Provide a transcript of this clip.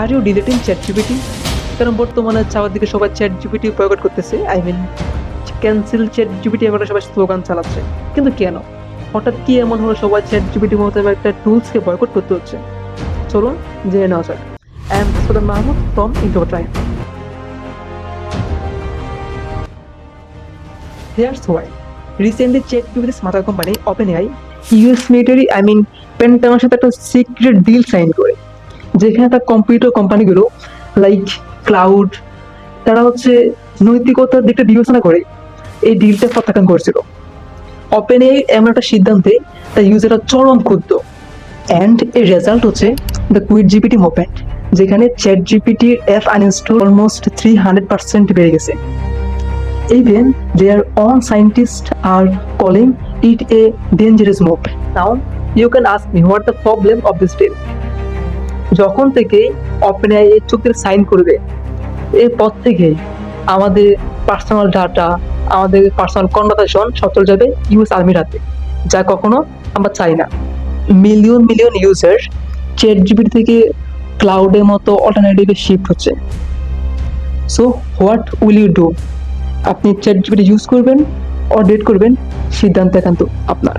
R you deleting ChatGPT? কারণ বর্তমানে চারদিকে সবাই চ্যাট জিপিটি বয়কট করতেছে, I mean cancel ChatGPT করে সবাই স্লোগান চালাচ্ছে। কিন্তু কেন, হঠাৎ কি এমন হলো সবাই চ্যাট জিপিটির মতো একটা টুলসকে বয়কট করতে হচ্ছে? চলুন জেনে নেওয়া যাক। I am Sultan Mahmud from Introtime. Here's why. Recently, ChatGPT's mother company OpenAI, US military, I mean পেন্টাগনের সাথে একটা সিক্রেট ডিল সাইন করে, যেখানে তার কম্পিউটার কোম্পানিগুলো লাইক ক্লাউড, তারা হচ্ছে নৈতিকতার দিকটা বিবেচনা করে এই ডিলটা প্রত্যাখ্যান করেছিল। OpenAI এমন একটা সিদ্ধান্তে তার ইউজাররা চরম ক্ষুব্ধ, অ্যান্ড এর রেজাল্ট হচ্ছে দ্য কুইট জিপিটি মুভমেন্ট, যেখানে চ্যাট জিপিটির অ্যাপ আনইনস্টল অলমোস্ট 300% বেড়ে গেছে। Even their own scientists are calling it a dangerous move. Now, you can ask me what the problem of this deal? যখন থেকে OpenAI এই চুক্তির sign করবে, এরপর থেকে আমাদের পার্সোনাল ডাটা, আমাদের পার্সোনাল কনভারসেশন সব চলে যাবে ইউএস আর্মির হাতে, যা কখনো আমরা চাই না। Million million user ChatGPT থেকে ক্লাউডের মতো অল্টারনেটিভে শিফট হচ্ছে। So what will you do? আপনি চ্যাট জিপিটি ইউজ করবেন অর ডেট করবেন, সিদ্ধান্ত একান্ত আপনার।